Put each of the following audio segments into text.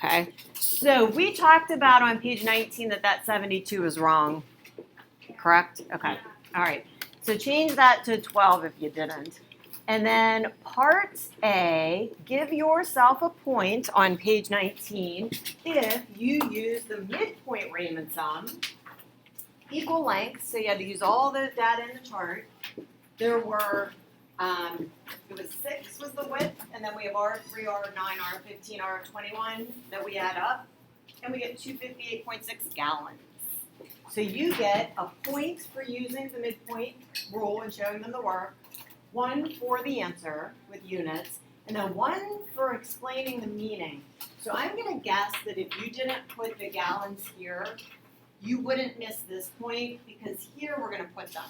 Okay, so we talked about on page 19 that 72 is wrong, correct? Okay, all right. So change that to 12 if you didn't. And then part A, give yourself a point on page 19 if you use the midpoint Raymond sum, equal length, so you had to use all the data in the chart. There were, it was 6 was the width, and then we have R3, R9, R15, R21 that we add up, and we get 258.6 gallons. So you get a point for using the midpoint rule and showing them the work, 1 for the answer with units, and then 1 for explaining the meaning. So I'm going to guess that if you didn't put the gallons here, you wouldn't miss this point because here we're going to put them.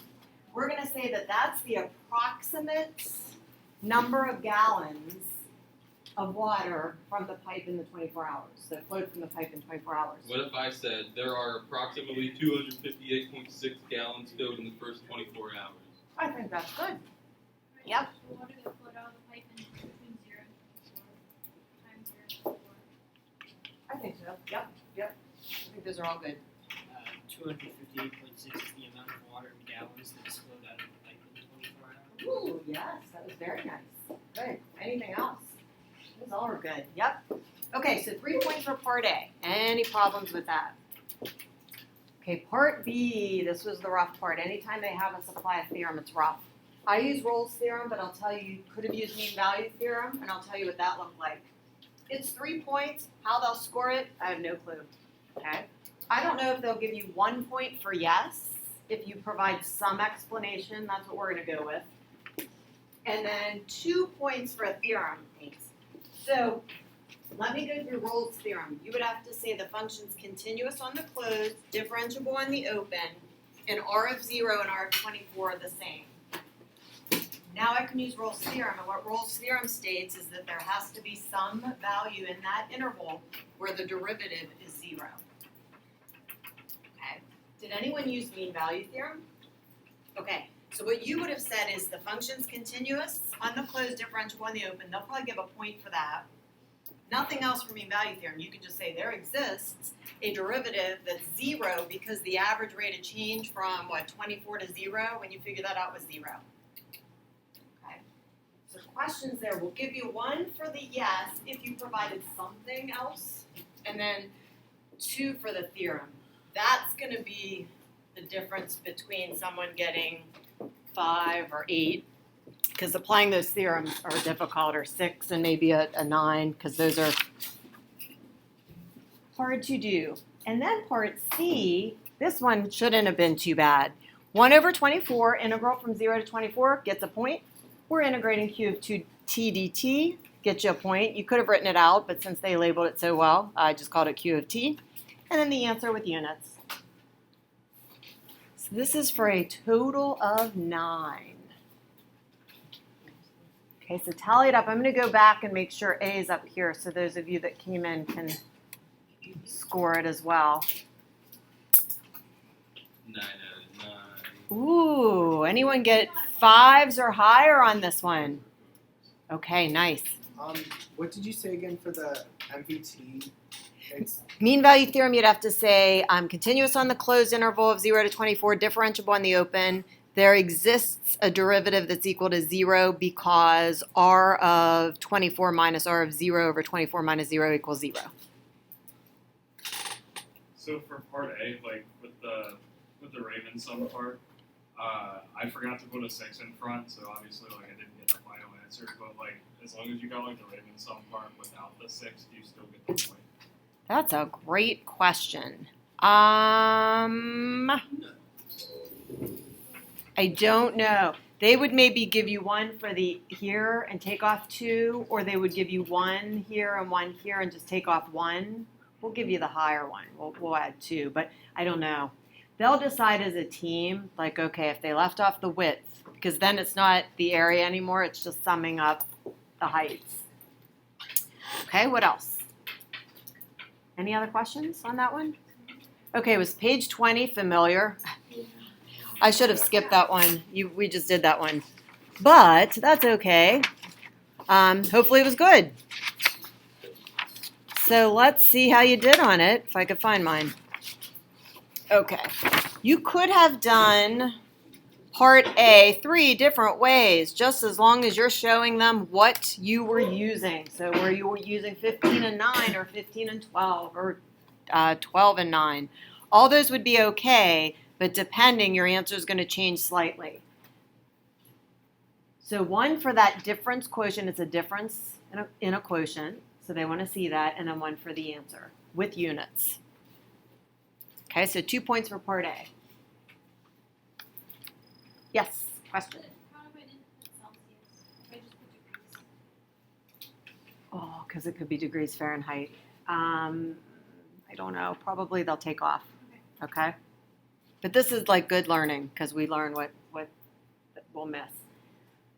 We're going to say that that's the approximate number of gallons of water from the pipe in the 24 hours. So it flowed from the pipe in 24 hours. What if I said there are approximately 258.6 gallons filled in the first 24 hours? I think that's good. Yep. The water that flowed out of the pipe in between 0 and 4 times 0 and 4. I think so. Yep. I think those are all good. 258.6 is the amount of water in gallons that is flowed out of the pipe in 24 hours. Ooh, yes, that was very nice. Good. Anything else? Those all are good. Yep. Okay, so 3 points for part A. Any problems with that? Okay, part B, this was the rough part. Anytime they have us apply a theorem, it's rough. I use Rolle's theorem, but I'll tell you could have used mean value theorem, and I'll tell you what that looked like. It's 3 points. How they'll score it, I have no clue. Okay? I don't know if they'll give you 1 point for yes, if you provide some explanation. That's what we're going to go with. And then 2 points for a theorem. Thanks. So let me go through Rolle's theorem. You would have to say the function's continuous on the closed, differentiable on the open, and R of 0 and R of 24 are the same. Now I can use Rolle's theorem, and what Rolle's theorem states is that there has to be some value in that interval where the derivative is 0. Okay. Did anyone use mean value theorem? Okay. So what you would have said is the function's continuous on the closed, differentiable on the open. They'll probably give a point for that. Nothing else for mean value theorem. You can just say there exists a derivative that's 0 because the average rate of change from, 24 to 0, when you figure that out, was 0. Okay. So questions there. We'll give you 1 for the yes if you provided something else, and then 2 for the theorem. That's going to be the difference between someone getting 5 or 8, because applying those theorems are difficult, or 6 and maybe a 9, because those are hard to do. And then part C, this one shouldn't have been too bad. 1 over 24, integral from 0 to 24, gets a point. We're integrating q of 2t dt, gets you a point. You could have written it out, but since they labeled it so well, I just called it q of t. And then the answer with units. So this is for a total of 9. Okay, so tally it up. I'm going to go back and make sure A is up here so those of you that came in can score it as well. 9 out of 9. Ooh, anyone get 5s or higher on this one? Okay, nice. What did you say again for the MVT? Mean value theorem, you'd have to say continuous on the closed interval of 0 to 24, differentiable on the open. There exists a derivative that's equal to 0 because R of 24 minus R of 0 over 24 minus 0 equals 0. So for part A, like with the Raven sum part, I forgot to put a 6 in front, so obviously like I didn't get the final answer. But like as long as you got like the Raven sum part without the 6, you still get the point. That's a great question. I don't know. They would maybe give you 1 for the here and take off 2, or they would give you 1 here and 1 here and just take off 1. We'll give you the higher one. We'll add 2, but I don't know. They'll decide as a team, like, okay, if they left off the width, because then it's not the area anymore, it's just summing up the heights. Okay, what else? Any other questions on that one? Okay, was page 20 familiar? I should have skipped that one. We just did that one. But that's okay. Hopefully it was good. So let's see how you did on it, if I could find mine. Okay. You could have done part A 3 different ways, just as long as you're showing them what you were using. So were you using 15 and 9 or 15 and 12 or 12 and 9? All those would be okay, but depending, your answer is going to change slightly. So 1 for that difference quotient, it's a difference in a quotient. So they want to see that, and then 1 for the answer with units. Okay, so 2 points for part A. Yes, question. How do I input Celsius if I just put degrees? Oh, because it could be degrees Fahrenheit. I don't know. Probably they'll take off. Okay. But this is like good learning because we learn what we'll miss.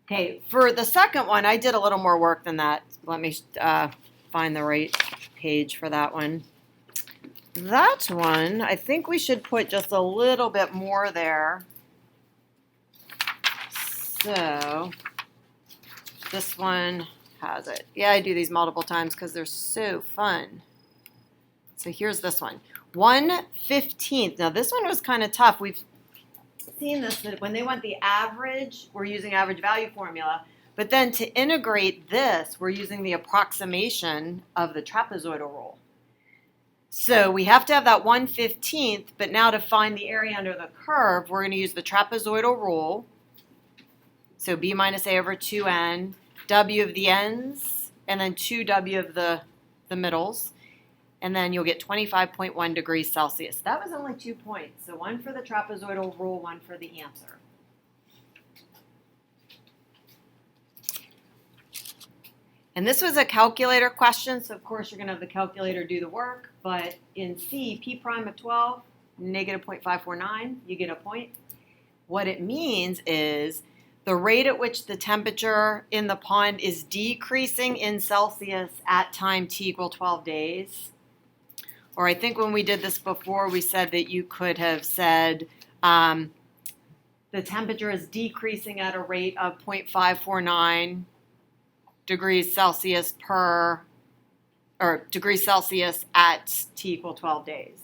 Okay, for the second one, I did a little more work than that. Let me find the right page for that one. That one, I think we should put just a little bit more there. So this one has it. Yeah, I do these multiple times because they're so fun. So here's this one. 1/15. Now this one was kind of tough. We've seen this, that when they want the average, we're using average value formula. But then to integrate this, we're using the approximation of the trapezoidal rule. So we have to have that 1/15, but now to find the area under the curve, we're going to use the trapezoidal rule. So b minus a over 2n, w of the ends, and then 2w of the middles. And then you'll get 25.1 degrees Celsius. That was only 2 points. So 1 for the trapezoidal rule, 1 for the answer. And this was a calculator question, so of course you're going to have the calculator do the work. But in C, p prime of 12, negative 0.549, you get a point. What it means is the rate at which the temperature in the pond is decreasing in Celsius at time t equal 12 days. Or I think when we did this before, we said that you could have said the temperature is decreasing at a rate of 0.549 degrees Celsius degrees Celsius at t equal 12 days.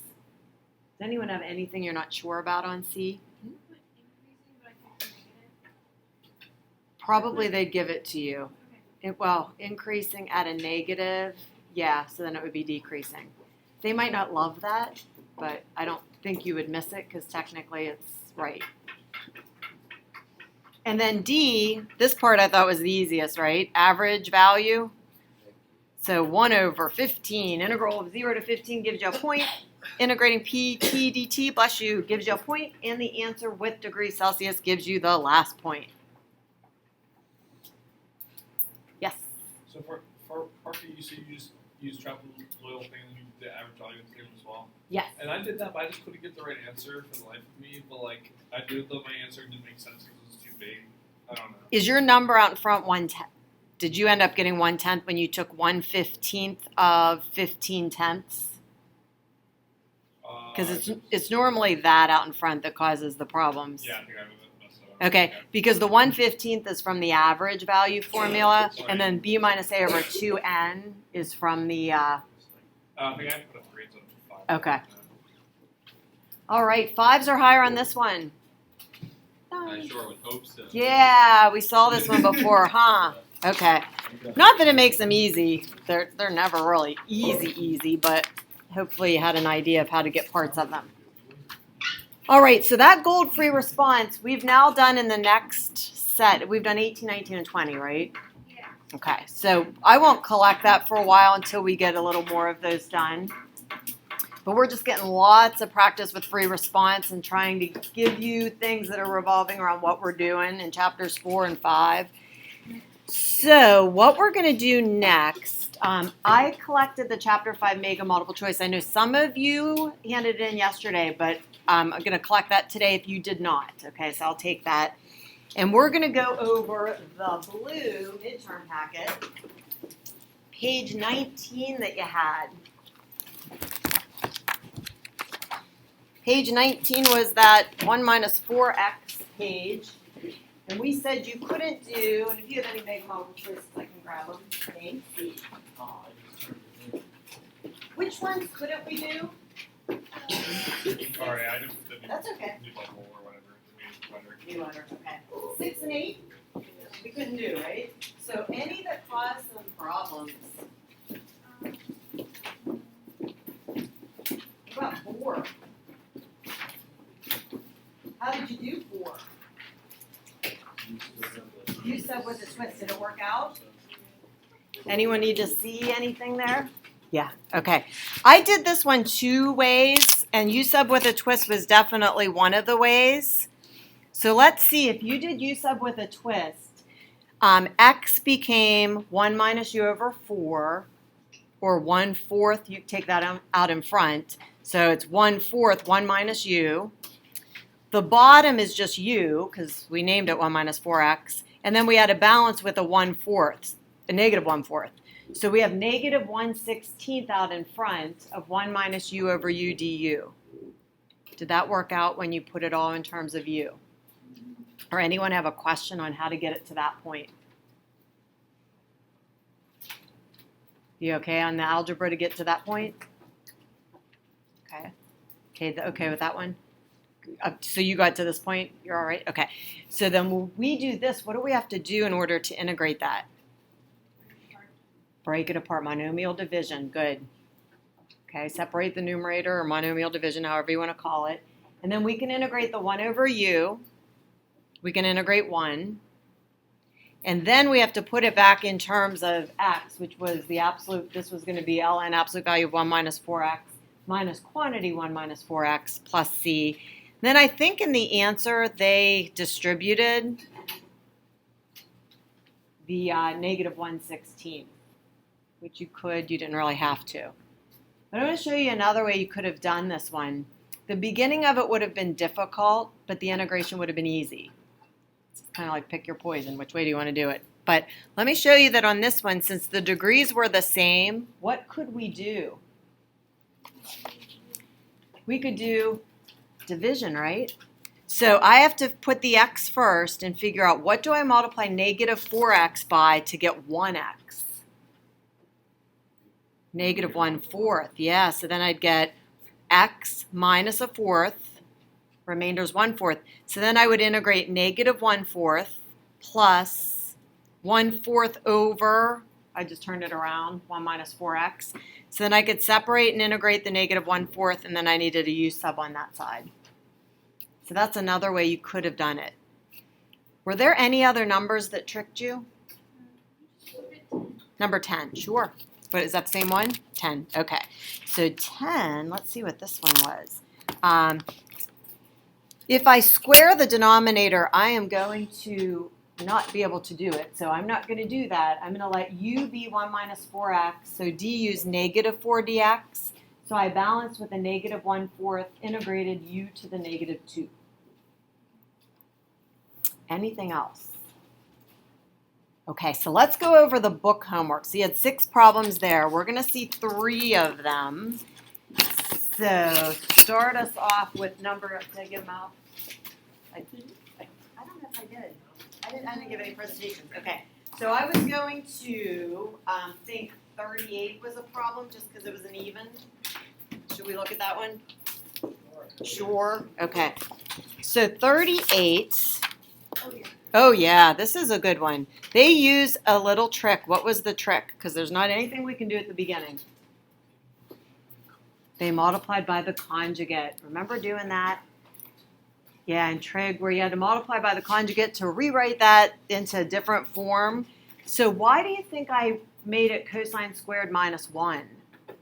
Does anyone have anything you're not sure about on C? Can you put increasing, but I can't do negative? Probably they'd give it to you. Okay. Well, increasing at a negative, yeah, so then it would be decreasing. They might not love that, but I don't think you would miss it because technically it's right. And then D, this part I thought was the easiest, right? Average value. So 1/15, integral of 0 to 15 gives you a point. Integrating p t dt, bless you, gives you a point. And the answer with degrees Celsius gives you the last point. Yes? So for part B, you said you just use trapezoidal thing and you did the average value theorem as well. Yes. And I did that, but I just couldn't get the right answer for the life of me. But like, I did though my answer didn't make sense because it was too big. I don't know. Is your number out in front 1/10? Did you end up getting 1/10 when you took 1/15 of 15/10? Because it's normally that out in front that causes the problems. Yeah, I think I messed up. Okay, because the 1/15 is from the average value formula, and then b minus a over 2n is from the. I think I put a 3 instead of 5. Okay. All right, 5s are higher on this one. I sure would hope so. Yeah, we saw this one before, huh? Okay. Not that it makes them easy. They're never really easy, but hopefully you had an idea of how to get parts of them. All right, so that gold free response, we've now done in the next set. We've done 18, 19, and 20, right? Yeah. Okay, so I won't collect that for a while until we get a little more of those done. But we're just getting lots of practice with free response and trying to give you things that are revolving around what we're doing in chapters 4 and 5. So what we're going to do next, I collected the chapter 5 mega multiple choice. I know some of you handed it in yesterday, but I'm going to collect that today if you did not. Okay, so I'll take that. And we're going to go over the blue midterm packet, page 19 that you had. Page 19 was that 1 minus 4x page. And we said you couldn't do, and if you have any big multiple choices, I can grab them. A, C. which ones couldn't we do? Sorry, I didn't put the new, That's okay. new bubble or whatever, the new letter. New letter, okay. 6 and 8, we couldn't do, right? So any that cause some problems. What about 4? How did you do 4? You said with a twist, did it work out? Anyone need to see anything there? Yeah, okay. I did this one 2 ways, and U sub with a twist was definitely one of the ways. So let's see, if you did U sub with a twist, x became 1 minus u over 4, or 1/4, you take that out in front. So it's 1/4, 1 minus u. The bottom is just u, because we named it 1 minus 4x. And then we had a balance with a 1/4, a negative 1/4. So we have negative 1/16 out in front of 1 minus u over u du. Did that work out when you put it all in terms of u? Or anyone have a question on how to get it to that point? You okay on the algebra to get to that point? Okay. Okay with that one? So you got to this point? You're all right? Okay. So then when we do this, what do we have to do in order to integrate that? Break it apart. Monomial division. Good. Okay. Separate the numerator or monomial division, however you want to call it. And then we can integrate the 1 over u. We can integrate 1. And then we have to put it back in terms of x, which was the absolute, this was going to be ln absolute value of 1 minus 4x minus quantity 1 minus 4x plus c. Then I think in the answer they distributed the negative 1/16, which you didn't really have to. But I'm going to show you another way you could have done this one. The beginning of it would have been difficult, but the integration would have been easy. It's kind of like pick your poison. Which way do you want to do it? But let me show you that on this one, since the degrees were the same, what could we do? We could do division, right? So I have to put the x first and figure out what do I multiply negative 4x by to get 1x? Negative 1/4, yeah. So then I'd get x minus 1/4, remainder's 1/4. So then I would integrate negative 1/4 plus 1/4 over, I just turned it around, 1 minus 4x. So then I could separate and integrate the negative 1/4, and then I needed a u sub on that side. So that's another way you could have done it. Were there any other numbers that tricked you? Number 10, sure. But is that the same one? 10, okay. So 10, let's see what this one was. If I square the denominator, I am going to not be able to do it. So I'm not going to do that. I'm going to let u be 1 minus 4x. So du is negative 4 dx. So I balance with a negative 1/4 integrated u to the negative 2. Anything else? Okay, so let's go over the book homework. So you had 6 problems there. We're going to see 3 of them. So start us off with number, did I give them out? I don't know if I did. I didn't give any presentations. Okay, so I was going to think 38 was a problem just because it was an even. Should we look at that one? Sure. Okay. So 38. Oh yeah, this is a good one. They use a little trick. What was the trick? Because there's not anything we can do at the beginning. They multiplied by the conjugate. Remember doing that? Yeah, in trig, where you had to multiply by the conjugate to rewrite that into a different form. So why do you think I made it cosine squared minus 1? So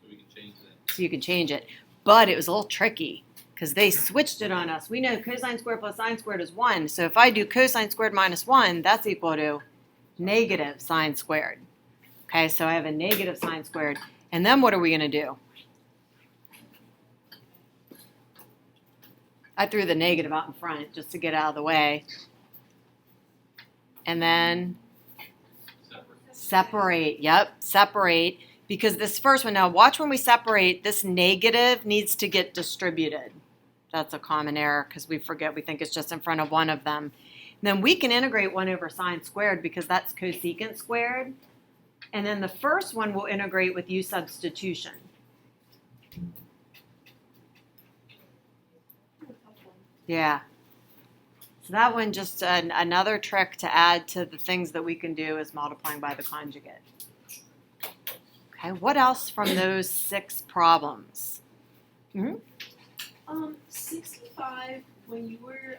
we can change that. So you can change it. But it was a little tricky because they switched it on us. We know cosine squared plus sine squared is 1. So if I do cosine squared minus 1, that's equal to negative sine squared. Okay, so I have a negative sine squared. And then what are we going to do? I threw the negative out in front just to get out of the way. And then separate. Yep, separate. Because this first one, now watch when we separate, this negative needs to get distributed. That's a common error because we forget, we think it's just in front of one of them. And then we can integrate 1 over sine squared because that's cosecant squared. And then the first one will integrate with u substitution. Yeah. So that one, just another trick to add to the things that we can do is multiplying by the conjugate. Okay, what else from those 6 problems? 65, when you were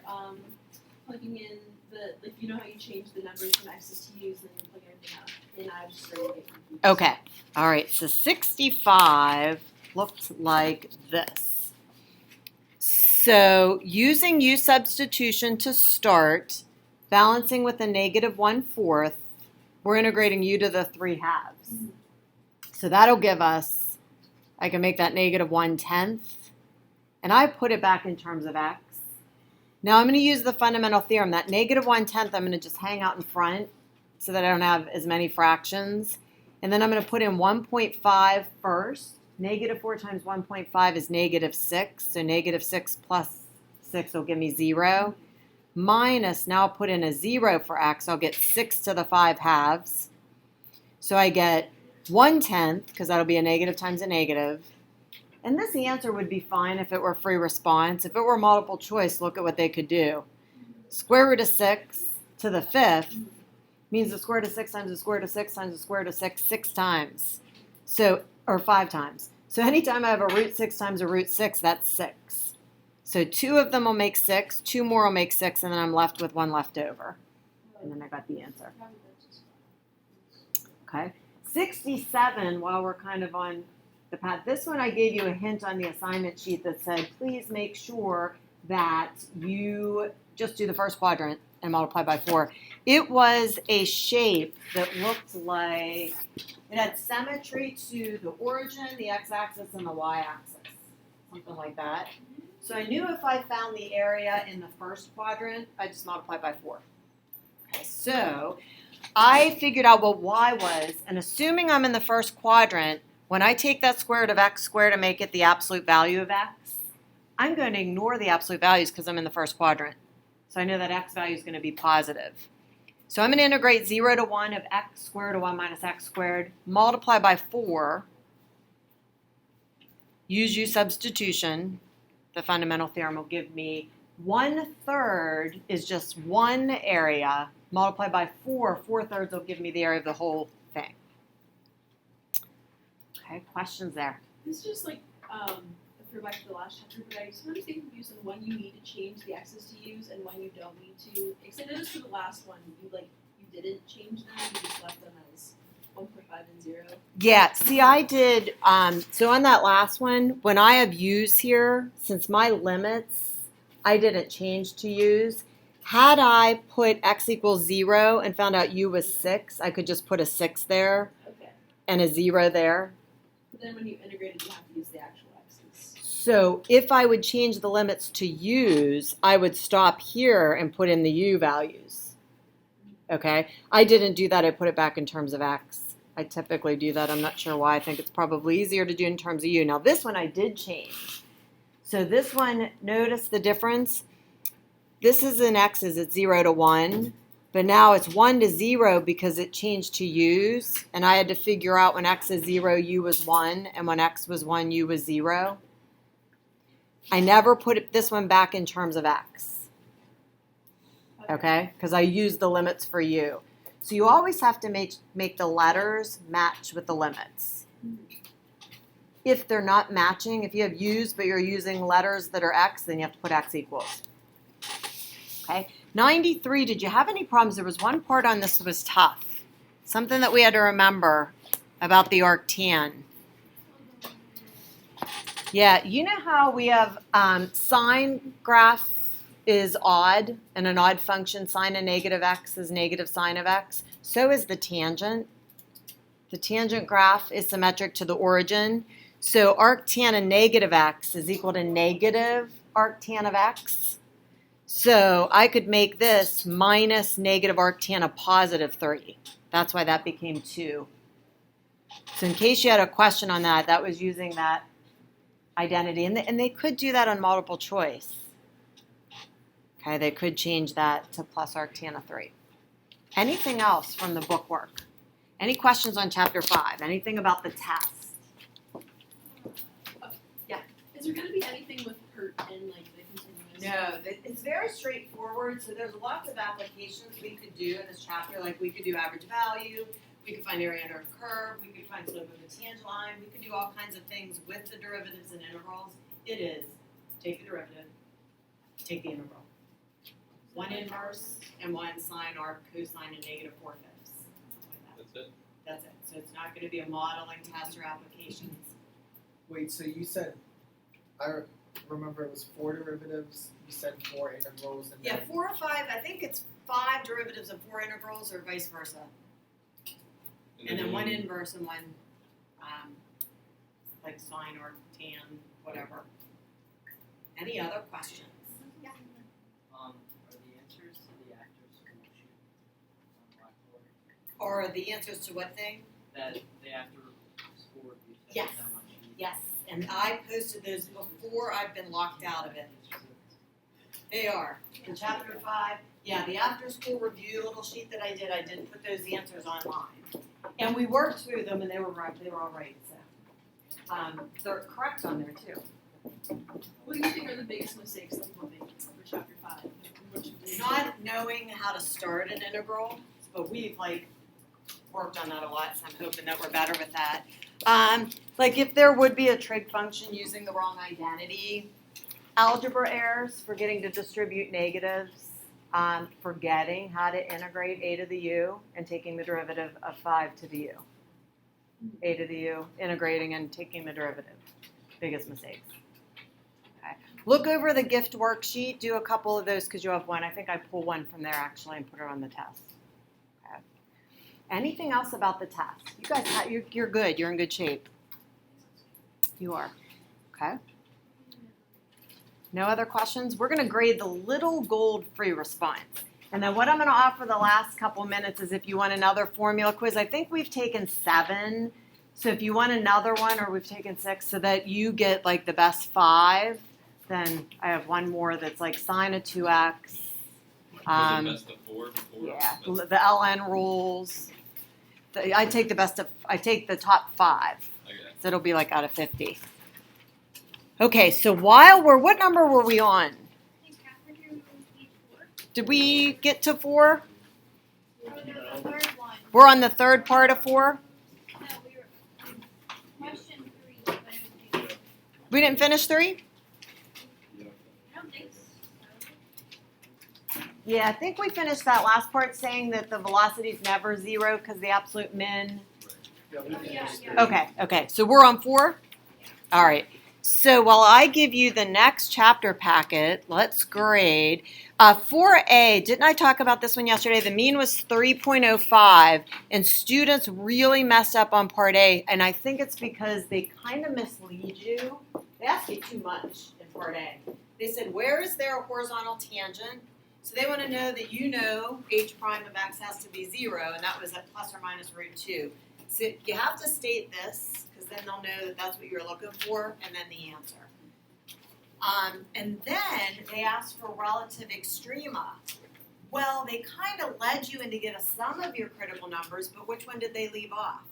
plugging in the, like, you know how you change the numbers from X's to U's and then you plug everything out? And I was just starting to get confused. Okay, all right, so 65 looked like this. So using u substitution to start, balancing with a negative 1/4, we're integrating u to the 3/2. So that'll give us, I can make that negative 1/10, and I put it back in terms of x. Now I'm going to use the fundamental theorem. That negative 1/10 I'm going to just hang out in front so that I don't have as many fractions. And then I'm going to put in 1.5 first. Negative 4 times 1.5 is negative 6. So negative 6 plus 6 will give me 0. Minus, now I'll put in a 0 for x. I'll get 6 to the 5/2. So I get 1/10, because that'll be a negative times a negative. And this answer would be fine if it were free response. If it were multiple choice, look at what they could do. Square root of 6 to the 5th means the square root of 6 times the square root of 6 times the square root of 6, 6 times. So, or 5 times. So anytime I have a root 6 times a root 6, that's 6. So 2 of them will make 6, 2 more will make 6, and then I'm left with 1 left over. And then I got the answer. Okay. 67, while we're kind of on the path. This one I gave you a hint on the assignment sheet that said, please make sure that you just do the first quadrant and multiply by 4. It was a shape that looked like it had symmetry to the origin, the x-axis, and the y-axis. Something like that. So I knew if I found the area in the first quadrant, I just multiply by 4. Okay, so I figured out what y was, and assuming I'm in the first quadrant, when I take that square root of x squared and make it the absolute value of x, I'm going to ignore the absolute values because I'm in the first quadrant. So I know that x value is going to be positive. So I'm going to integrate 0 to 1 of x squared to 1 minus x squared, multiply by 4, use u substitution. The fundamental theorem will give me 1/3 is just one area, multiply by 4, 4/3 will give me the area of the whole thing. Okay, questions there? This is just like, refer back to the last chapter, but I sometimes get confused on when you need to change the x's to u's and when you don't need to. Except I noticed for the last one, you didn't change them, you just left them as 1.5 and 0. Yeah, see, I did, so on that last one, when I have u's here, since my limits, I didn't change to u's. Had I put x equals 0 and found out u was 6, I could just put a 6 there Okay. and a 0 there. But then when you integrate it, you have to use the actual x's. So if I would change the limits to u's, I would stop here and put in the u values. Okay, I didn't do that. I put it back in terms of x. I typically do that. I'm not sure why. I think it's probably easier to do in terms of u. Now this one I did change. So this one, notice the difference. This is in x's, it's 0 to 1. But now it's 1 to 0 because it changed to u's. And I had to figure out when x is 0, u was 1. And when x was 1, u was 0. I never put this one back in terms of x. Okay? Because I used the limits for u. So you always have to make the letters match with the limits. If they're not matching, if you have u's but you're using letters that are x, then you have to put x equals. Okay? 93, did you have any problems? There was one part on this that was tough. Something that we had to remember about the arctan. Yeah, you know how we have sine graph is odd, and an odd function, sine of negative x is negative sine of x. So is the tangent. The tangent graph is symmetric to the origin. So arctan of negative x is equal to negative arctan of x. So I could make this minus negative arctan of positive 3. That's why that became 2. So in case you had a question on that, that was using that identity. And they could do that on multiple choice. Okay, they could change that to plus arctan of 3. Anything else from the bookwork? Any questions on chapter 5? Anything about the test? Is there gonna be anything with PERT and like the continuous? No, it's very straightforward. So there's lots of applications we could do in this chapter. Like we could do average value, we could find area under a curve, we could find slope of a tangent line, we could do all kinds of things with the derivatives and integrals. It is take the derivative, take the integral. One inverse and one sine or cosine and -4/5. That's it. That's it. So it's not going to be a modeling test or applications. Wait, so you said, I remember it was 4 derivatives, you said 4 integrals, and Yeah, then 4 or 5. I think it's 5 derivatives of 4 integrals or vice versa. And then one inverse and one, like sine or tan, whatever. Any other questions? Are the answers to the actors worksheet on Blackboard Or the answers to what thing? that they have to score you said Yes. how much you Yes, and I posted those before I've been locked out of it. They are. In chapter 5, yeah, the after school review little sheet that I did put those answers online. And we worked through them and they were right, they were all right, so. They're correct on there too. What do you think are the biggest mistakes that people make for chapter 5? What should they do? Not knowing how to start an integral, but we've worked on that a lot, so I'm hoping that we're better with that. Like if there would be a trig function using the wrong identity, algebra errors, forgetting to distribute negatives, forgetting how to integrate a to the u and taking the derivative of 5 to the u. A to the u, integrating and taking the derivative. Biggest mistakes. Okay. Look over the gift worksheet, do a couple of those because you have one. I think I pulled one from there actually and put it on the test. Okay. Anything else about the test? You guys, you're good. You're in good shape. You are. Okay. No other questions? We're going to grade the little gold free response. And then what I'm going to offer the last couple minutes is if you want another formula quiz. I think we've taken 7. So if you want another one, or we've taken 6, so that you get the best 5, then I have one more that's like sine of 2x. Was it best of 4 before? Yeah, Best- the LN rules. I take the top 5. Okay. So it'll be out of 50. Okay, so what number were we on? I think Catherine here was on page 4. Did we get to 4? Oh, no, the third one. We're on the third part of 4? No, we were on question 3, but it was page 4. We didn't finish 3? I don't think so. Yeah, I think we finished that last part saying that the velocity is never 0 because the absolute min. yeah, we Oh, yeah, finished yeah. Okay, so we're on 4? All right. So while I give you the next chapter packet, let's grade. 4A, didn't I talk about this one yesterday? The mean was 3.05, and students really messed up on part A, and I think it's because they kind of mislead you. They ask you too much in part A. They said, where is there a horizontal tangent? So they want to know that you know h prime of x has to be 0, and that was at plus or minus root 2. So you have to state this, because then they'll know that that's what you're looking for, and then the answer. And then they asked for relative extrema. Well, they kind of led you in to get a sum of your critical numbers, but which one did they leave off?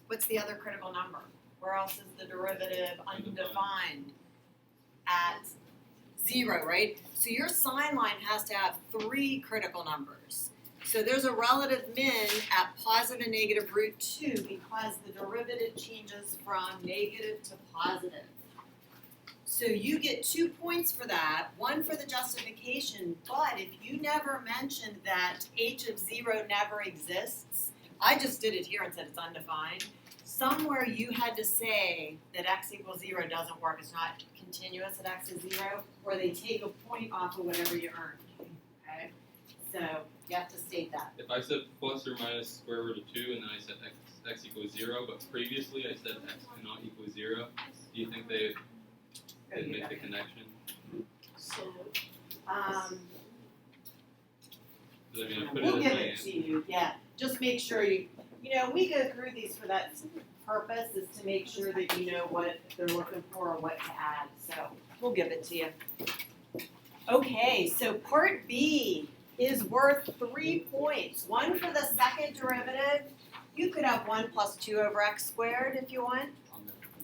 What's the other critical number? Where else is the derivative undefined? At 0, right? So your sign line has to have 3 critical numbers. So there's a relative min at positive and negative root 2 because the derivative changes from negative to positive. So you get 2 points for that, 1 for the justification, but if you never mentioned that h of 0 never exists, I just did it here and said it's undefined. Somewhere you had to say that x equals 0 doesn't work, it's not continuous at x is 0, or they take a point off of whatever you earned, okay? So you have to state that. If I said plus or minus square root of 2 and then I said x equals 0, but previously I said x cannot equal 0, do you think they didn't make the connection? So, Because I put We'll it give as my it answer. to you, yeah. Just make sure we go through these for that purpose, is to make sure that you know what they're looking for or what to add. So we'll give it to you. Okay, so part B. is worth 3 points. One for the second derivative. You could have 1 plus 2 over x squared if you want.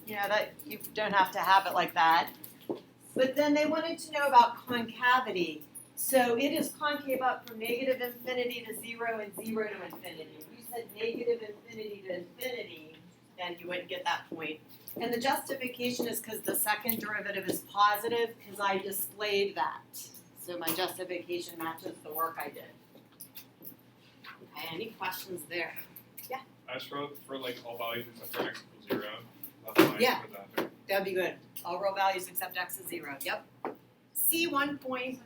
You know, that you don't have to have it like that. But then they wanted to know about concavity. So it is concave up from negative infinity to 0 and 0 to infinity. If you said negative infinity to infinity, then you wouldn't get that point. And the justification is because the second derivative is positive because I displayed that. So my justification matches the work I did. Okay, any questions there? I just wrote for like all values except for x equals 0. That's fine Yeah. for that. That'd be good. All real values except x is 0. Yep. See 1 point.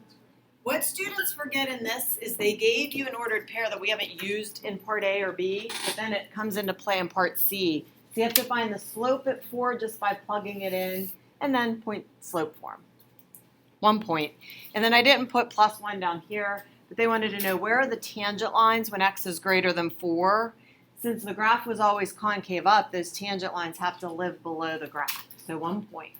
What students forget in this is they gave you an ordered pair that we haven't used in part A or B, but then it comes into play in part C. So you have to find the slope at 4 just by plugging it in, and then point slope form. 1 point. And then I didn't put plus 1 down here, but they wanted to know where are the tangent lines when x is greater than 4. Since the graph was always concave up, those tangent lines have to live below the graph. So 1 point.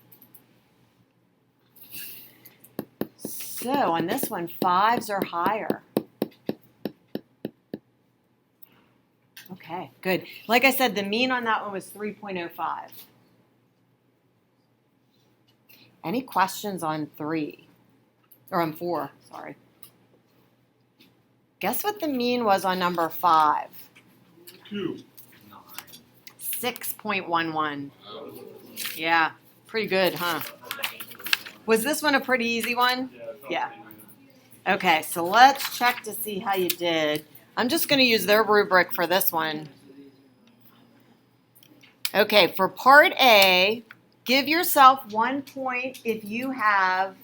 So on this one, 5s are higher. Okay, good. Like I said, the mean on that one was 3.05. Any questions on 3? Or on 4, sorry. Guess what the mean was on number 5? 2. 6.11. Yeah, pretty good, huh? Was this one a pretty easy one? Yeah. Okay, so let's check to see how you did. I'm just going to use their rubric for this one. Okay, for part A, give yourself 1 point if you have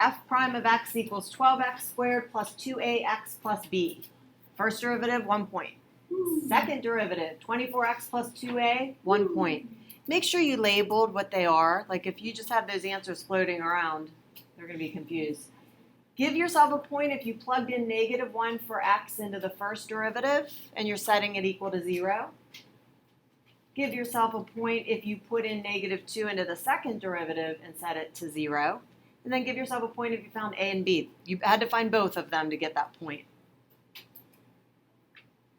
f prime of x equals 12x squared plus 2ax plus b. First derivative, 1 point. Second derivative, 24x plus 2a, 1 point. Make sure you labeled what they are. Like if you just have those answers floating around, they're going to be confused. Give yourself a point if you plugged in -1 for x into the first derivative and you're setting it equal to 0. Give yourself a point if you put in -2 into the second derivative and set it to 0. And then give yourself a point if you found a and b. You had to find both of them to get that point.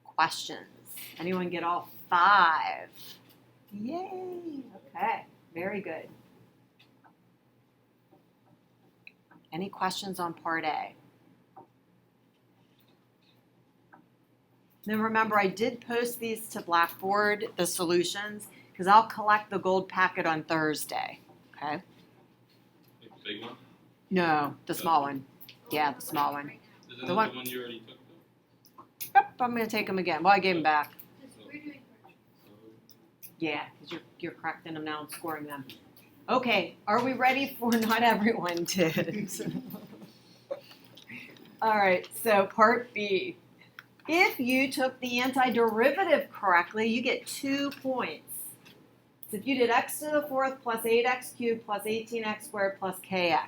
Questions? Anyone get all 5? Yay! Okay, very good. Any questions on part A? Then remember, I did post these to Blackboard, the solutions, because I'll collect the gold packet on Thursday. Okay? Like the big one? No, the small one. Yeah, the small one. Isn't The it one- the one you already took though? Yep, I'm going to take them again. Well, I gave them back. We're doing So, Yeah, because you're correcting them now and scoring them. Okay, are we ready for not everyone did? All right, so part B. If you took the antiderivative correctly, you get 2 points. So if you did x to the 4th plus 8x cubed plus 18x squared plus kx.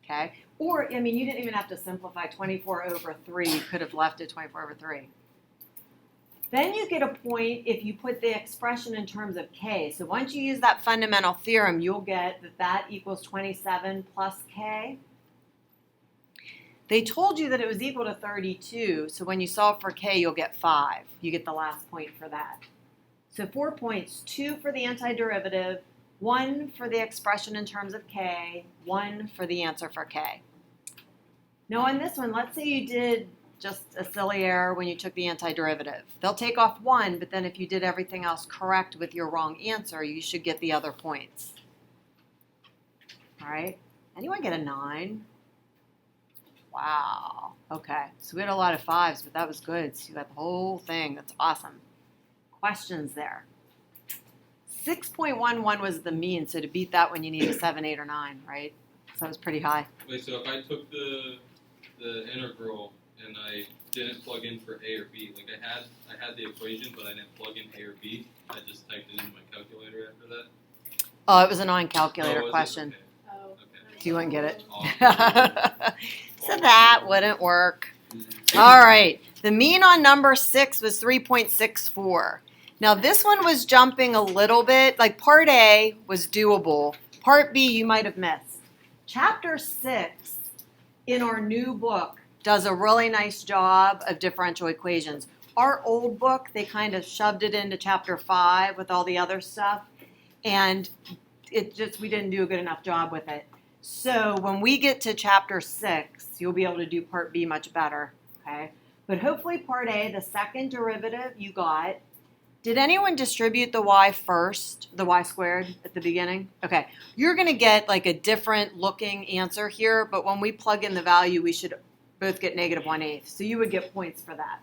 Okay? Or, I mean, you didn't even have to simplify 24 over 3. You could have left it 24 over 3. Then you get a point if you put the expression in terms of k. So once you use that fundamental theorem, you'll get that equals 27 plus k. They told you that it was equal to 32, so when you solve for k, you'll get 5. You get the last point for that. So 4 points, 2 for the antiderivative, 1 for the expression in terms of k, 1 for the answer for k. Now on this one, let's say you did just a silly error when you took the antiderivative. They'll take off 1, but then if you did everything else correct with your wrong answer, you should get the other points. All right? Anyone get a 9? Wow. Okay. So we had a lot of 5s, but that was good. So you got the whole thing. That's awesome. Questions there? 6.11 was the mean, so to beat that one, you need a 7, 8, or 9, right? So that was pretty high. wait, so if I took the integral and I didn't plug in for a or b, like I had the equation, but I didn't plug in a or b. I just typed it in my calculator after that. Oh, it was a non-calculator Oh, was it? question. Okay. Oh. Okay. Do you wouldn't get it? Awesome. So that wouldn't work. All right. The mean on number 6 was 3.64. Now this one was jumping a little bit. Like part A was doable. Part B you might have missed. Chapter 6 in our new book does a really nice job of differential equations. Our old book, they kind of shoved it into chapter 5 with all the other stuff, and we didn't do a good enough job with it. So when we get to chapter 6, you'll be able to do part B much better, okay? But hopefully part A, the second derivative you got. Did anyone distribute the y first, the y squared at the beginning? Okay, you're going to get like a different looking answer here, but when we plug in the value, we should both get negative 1/8. So you would get points for that.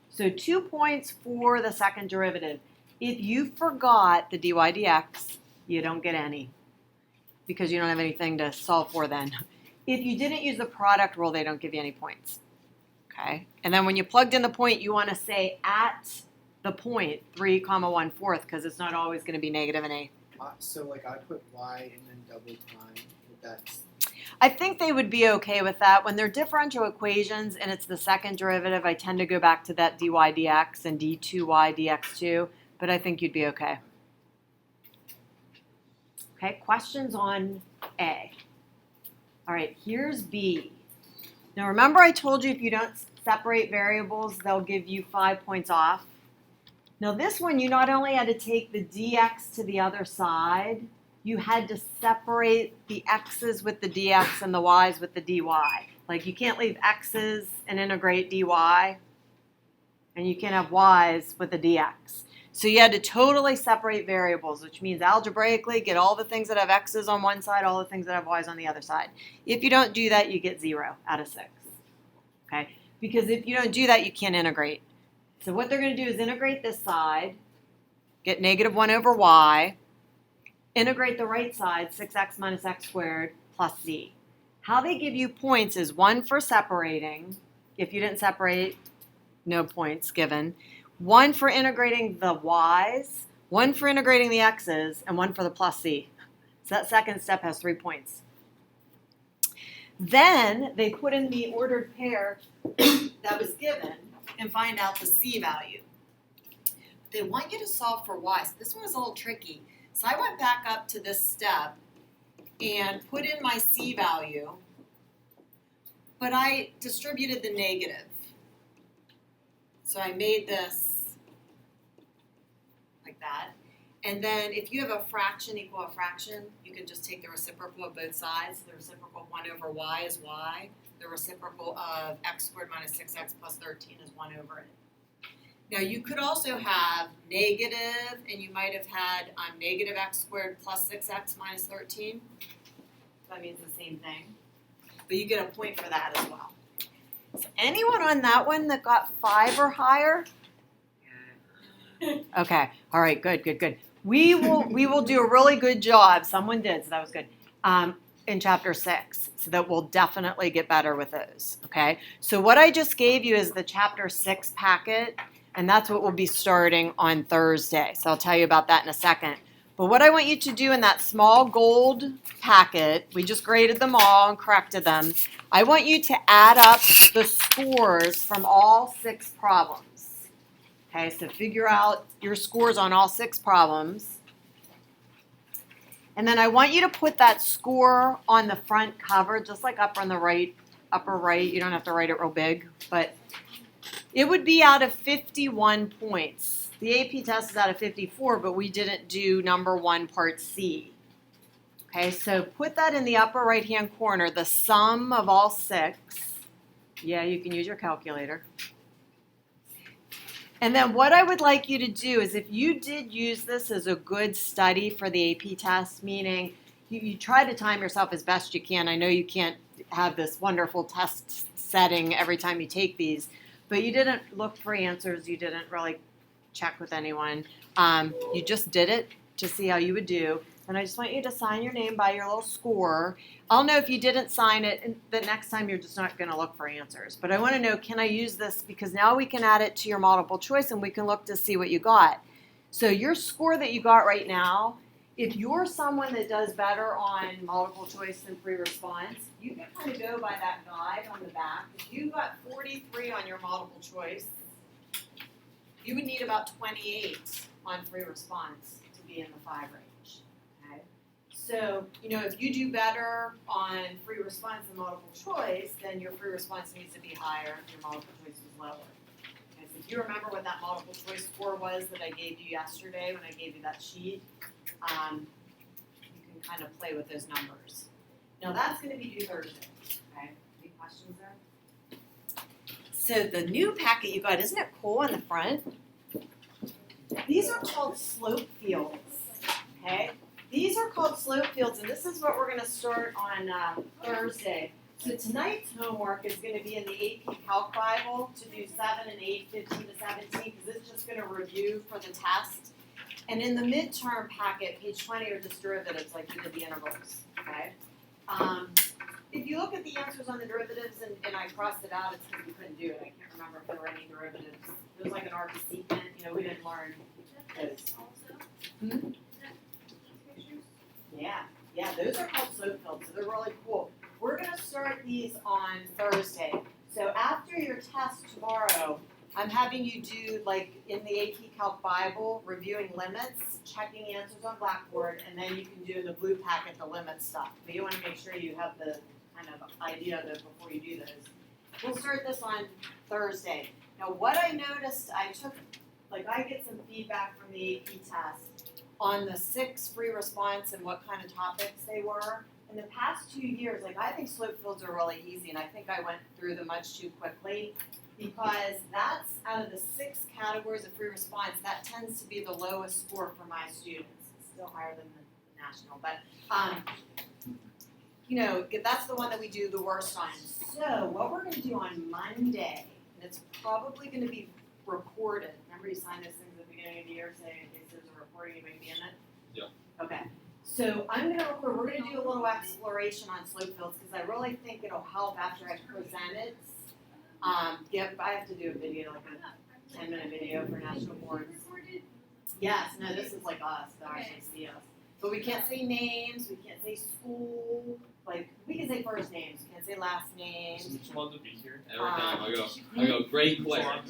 So 2 points for the second derivative. If you forgot the dy dx, you don't get any because you don't have anything to solve for then. If you didn't use the product rule, they don't give you any points. Okay, and then when you plugged in the point, you want to say at the point 3, 1/4 because it's not always going to be negative an eighth. So like I put y and then double prime. That's I think they would be okay with that. When they're differential equations and it's the second derivative, I tend to go back to that dy dx and d2y dx2, but I think you'd be okay. Okay, questions on A. All right, here's B. Now remember I told you if you don't separate variables, they'll give you 5 points off. Now this one, you not only had to take the dx to the other side, you had to separate the x's with the dx and the y's with the dy. Like you can't leave x's and integrate dy, and you can't have y's with the dx. So you had to totally separate variables, which means algebraically get all the things that have x's on one side, all the things that have y's on the other side. If you don't do that, you get 0 out of 6. Okay? Because if you don't do that, you can't integrate. So what they're going to do is integrate this side, get negative 1/y, integrate the right side, 6x minus x squared plus z. How they give you points is 1 for separating. If you didn't separate, no points given. 1 for integrating the y's, 1 for integrating the x's, and 1 for the plus z. So that second step has 3 points. Then they put in the ordered pair that was given and find out the c value. They want you to solve for y. So this one was a little tricky. So I went back up to this step and put in my c value, but I distributed the negative. So I made this like that. And then if you have a fraction equal a fraction, you can just take the reciprocal of both sides. The reciprocal of 1/y is y. The reciprocal of x squared minus 6x plus 13 is 1/it. Now you could also have negative, and you might have had negative x squared plus 6x minus 13. That means the same thing. But you get a point for that as well. So anyone on that one that got 5 or higher? Okay. All right. Good. We will do a really good job. Someone did, so that was good. In chapter 6, so that we'll definitely get better with those. Okay. So what I just gave you is the chapter 6 packet, and that's what we'll be starting on Thursday. So I'll tell you about that in a second. But what I want you to do in that small gold packet, we just graded them all and corrected them. I want you to add up the scores from all 6 problems. Okay, so figure out your scores on all 6 problems. And then I want you to put that score on the front cover, just like up on the upper right. You don't have to write it real big, but it would be out of 51 points. The AP test is out of 54, but we didn't do number 1, part C. Okay, so put that in the upper right-hand corner, the sum of all 6. Yeah, you can use your calculator. And then what I would like you to do is if you did use this as a good study for the AP test, meaning you try to time yourself as best you can. I know you can't have this wonderful test setting every time you take these, but you didn't look for answers. You didn't really check with anyone. You just did it to see how you would do. And I just want you to sign your name by your little score. I'll know if you didn't sign it, and the next time you're just not going to look for answers. But I want to know, can I use this? Because now we can add it to your multiple choice, and we can look to see what you got. So your score that you got right now, if you're someone that does better on multiple choice than free response, you can kind of go by that guide on the back. If you got 43 on your multiple choice, you would need about 28 on free response to be in the 5 range. So, if you do better on free response and multiple choice, then your free response needs to be higher if your multiple choice was lower. Okay, so if you remember what that multiple choice score was that I gave you yesterday when I gave you that sheet, you can kind of play with those numbers. Now that's going to be due Thursday. Okay, any questions there? So the new packet you got, isn't it cool on the front? These are called slope fields. Okay. These are called slope fields, and this is what we're going to start on Thursday. So tonight's homework is going to be in the AP Calc Bible to do 7 and 8, 15 to 17, because it's just going to review for the test. And in the midterm packet, page 20 are just derivatives, like you did the integrals. Okay. If you look at the answers on the derivatives, and I crossed it out, it's because we couldn't do it. I can't remember if there were any derivatives. It was like an arc-secant. We didn't learn those. Also, Yeah, those are called slope fields, so they're really cool. We're going to start these on Thursday. So after your test tomorrow, I'm having you do, like in the AP Calc Bible, reviewing limits, checking answers on Blackboard, and then you can do in the blue packet the limit stuff. But you want to make sure you have the kind of idea of it before you do those. We'll start this on Thursday. Now what I noticed, I get some feedback from the AP test on the 6 free response and what kind of topics they were. In the past 2 years, I think slope fields are really easy, and I think I went through them much too quickly, because that's out of the 6 categories of free response, that tends to be the lowest score for my students. It's still higher than the national, but that's the one that we do the worst on. So what we're going to do on Monday, and it's probably going to be recorded. Remember you signed those things at the beginning of the year saying in case there's a recording you might be in it? Yeah. Okay. So I'm going to record, we're going to do a little exploration on slope fields because I really think it'll help after I present it. I have to do a video, like a 10-minute video for national boards. Yes, no, this is like us, they'll actually see us. But we can't say names, we can't say school, we can say first names, we can't say last names. It's fun to be here. Every time I go, great player.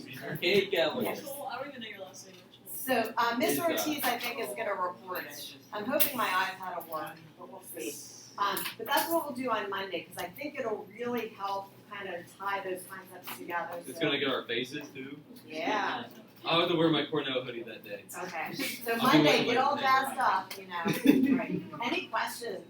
Hey, Kelly. I don't even know your last name. So Ms. Ortiz, I think, is going to report it. I'm hoping my iPad will work, but we'll see. But that's what we'll do on Monday, because I think it'll really help kind of tie those concepts together. It's going to get our faces, too. Yeah. I'll have to wear my Cornell hoodie that day. Okay. So I'll be Monday, wearing get my all thing. jazzed up, Right. Any questions?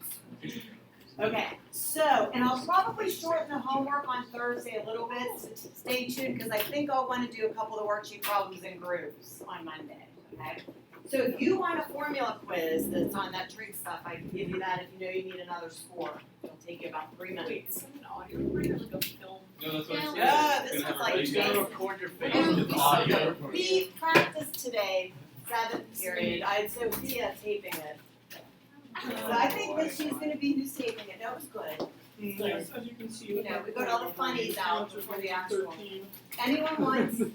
Okay, so, and I'll probably shorten the homework on Thursday a little bit, so stay tuned, because I think I'll want to do a couple of the worksheet problems in groups on Monday, okay? So if you want a formula quiz that's on that trig stuff, I can give you that if you know you need another score. It'll take you about 3 minutes. Wait, is that an audio recording or like a film? No, that's what I said. Yeah, It's this gonna was have our like faces. basic. Record your face Yeah. with audio. We practiced today, 7th period. I had Sophia taping it. So I think that she's going to be who's taping it. That was good. Yes, as you can see. We got all the funnies out before the actual. Anyone wants to